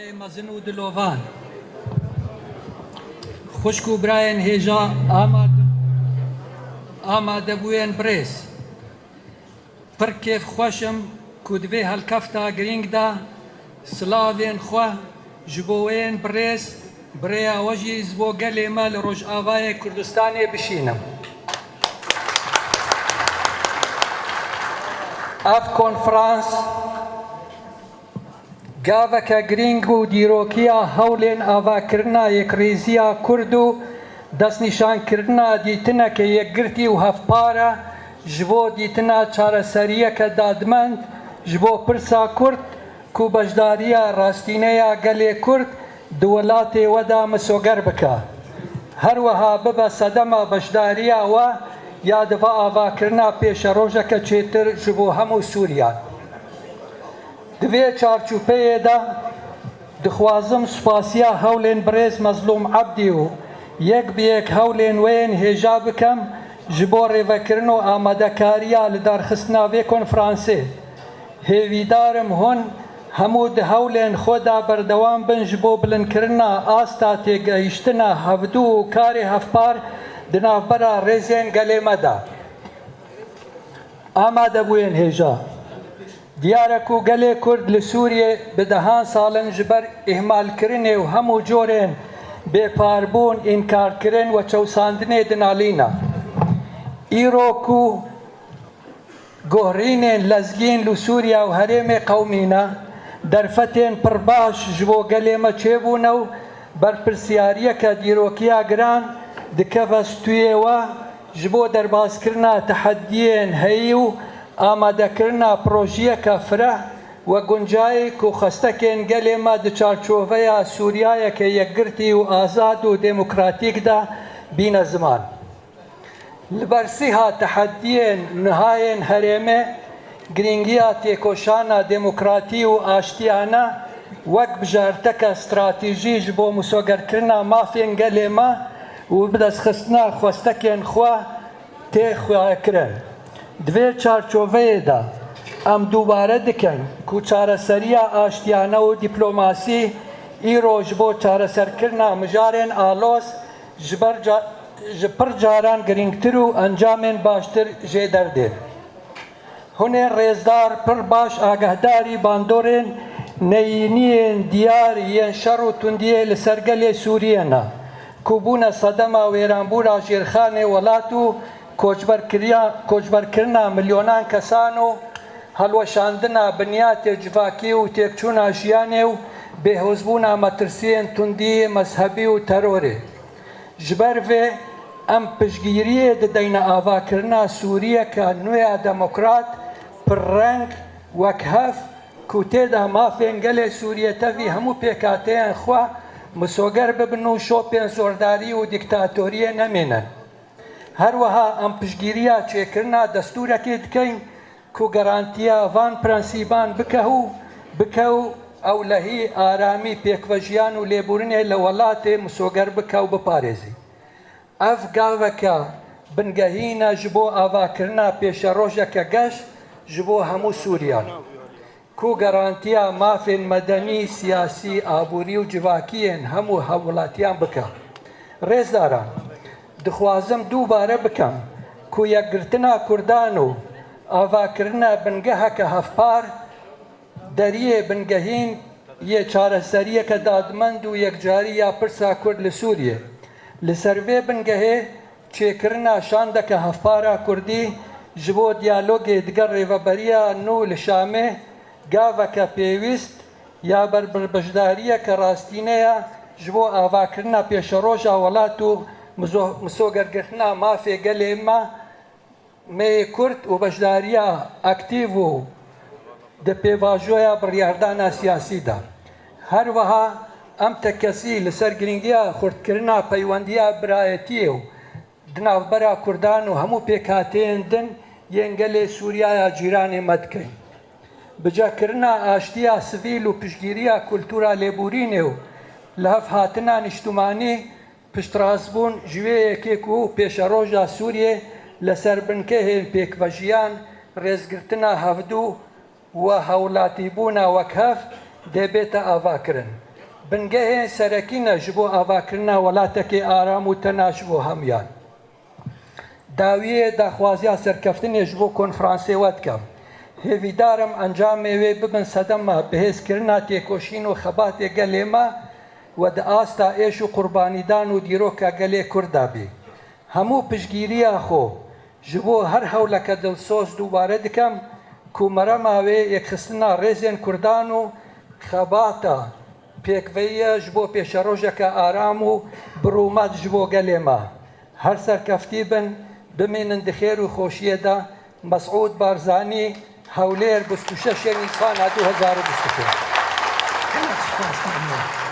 برای مزن و دلوان خوشک و براین هیجا آماده بوین بریس پر کیف خوشم کودوی هلکفتا گرینگ دا سلاوین خواه جبوین بریس بریا وجی زبو گلی مال روش آوای کردستانی بشینم اف کنفرانس گاوکا گرینگ و دیروکیا هولین آواکرنا یک ریزیا کردو دست نشان کرنا دیتنا که یک گرتی و هفپارا جبو دیتنا چار سریه که دادمند جبو پرسا کرد کو بجداریا راستینه گلی کرد دولات ودا مسوگر بکا هر وها ببا صدما بجداریا و یادفا آواکرنا پیش روژه که چیتر جبو همو سوریا دوی چارچوپه دا دخوازم سپاسیا هولین بریز مظلوم عبدی و یک بیک هولین وین هجا بکم جبو ریوکرن و آماده کاریا لدار خستناوی کنفرانسی هیویدارم هون همود هولین خودا بردوام بن جبو بلنکرنا آستا تیگیشتنا هفدو و کاری هفپار دناف برا ریزین گلی مدا آماده بوین هجا دیارکو گلی کرد لسوریه بدهان سالن جبر اهمال کرنه و همو جورین بپاربون انکار کرن و چوساندنه دنالینا ایرو کو گوهرینین لزگین لسوریا و حریم قومینا درفتین پرباش جبو گلی ما چیبونو بر پرسیاریه که دیروکیا گران دکفستویه و جبو درباز کرنا تحدیین هیو آماده کرنا پروژیه کفره و گنجایی که خستکین گلی ما دچارچوفه سوریای که یک گرتی و آزاد و دموکراتیک دا بین زمان لبرسیها تحدیین نهاین هریمه گرینگیا تیکوشانا دموکراتی و آشتیانا وک بجارتک استراتیجی جبو مسوگر کرنا مافین گلی ما و بدست خستنا خستکین خواه تیخواه کرن دوی چارچوفه دا ام دوباره دکن که چارەسەریە ئاشتیانە و دیپلۆماسی ئیرۆ ji بۆ چارەسەرکردنا مژارên ئالۆز ji pir caran girîngtir û encamên baştir jê derdên hûnê rêzdar pir baş agahdarî bandorên neyîniyên diyar yên şer û tundiyê li ser gelê Sûriyê ne ku bûne sedema wêranbûra jêrxanê welat û koçberkirina milyonan kesan û هەڵوەشاندنا بنیاتێ جڤاکی و تێکچوونا ژیانێ و بێهۆزبوونا مەترسیên توندی مەزهەبی و تەرۆرێ ji ber vê em piştgiriyê dideyne avakirina Sûriyeke nûya demokrat pirreng wek hev ku têda mafên gelê Sûriye tevî hemû pêkhateyên xwe misoger bibin û şopên zordarî û dîktatoriyê nemênin her wiha em piştgiriya çêkirina destûrekê dikeyn ku garantiya van prensîban bike û ew lehî aramî pêkvejiyan û lêbûrinê li welatê misoger bike û biparêzî ev gaveka bingehîne ji bo avakirina pêşerojeke geş ji bo hemû Sûriyan ku garantiya mafên medenî siyasî aborî û civakiyên hemû hewlatiyan bike rêzdaran dixwazim dûbare bikim ku yekgirtina Kurdan û avakirina bingeheke hevpar deriyê bingehîn yê çareseriyeke dadmend û yekcarî ya pirsa Kurd li Sûriyê li ser vê bingehê çêkirina şandeke hevpara Kurdî ji bo diyalogê diger rêveberiya nû li Şamê gaveke pêwîst ya ber beşdariyeke rastîneya ji bo avakirina pêşeroja welat û misogergirtina mafê gelê me می کرد و بەشداریە ئەکتیڤ و di pêvajoya biryardana siyasî da her wiha em tekesî li ser giringiya xurtkirina peywendiya birayetiyê û di navbera Kurdan û hemû pêkhateyên din yên gelê Sûriyaya cîranê me dikin bicekirina aştiya sivîl û piştgiriya kultûra lêbûrînê û li hev hatina niştimanî piştrazbûn ji wê yekê ku pêşeroja Sûriyê لەسەر بنکەهێن پێکڤەژیان ڕێزگرتنا هەفتوو و هەوڵاتیبوونا وەک هەف دەبێتە ئاواکردن بنگەهێ سەرەکینە ji بۆ ئاواکردنا وڵاتێکی ئارام و تەناش بۆ هەمویان. داویە داخوازیە سەرکەفتنێ ji بۆ کۆنفرانسێوە دکەم. هێویدارم ئەنجامێوێ ببن سەدەمە بەهێزکردنا تێکۆشین و خەباتێ گەلێمە و دە ئاستا ئێش و قوربانیدان و دیرۆکە گەلێ کووردا بێ. هەموو پشگیریە خۆ ji بۆ هەر هەولەکە دڵسۆز دووبارە دکەم کومەرە ماوێ یەکخستنا ڕێزێن کوردان و خەباتە پێکڤەیە ji بۆ پێشەڕۆژێکە ئارام و بڕوومەت ji بۆ گەلێمە. هەر سەرکەفتی بن بمێنن دخێر و خۆشیەدا مەسعود بارزانی هەولێر 26 نیسانە 2025.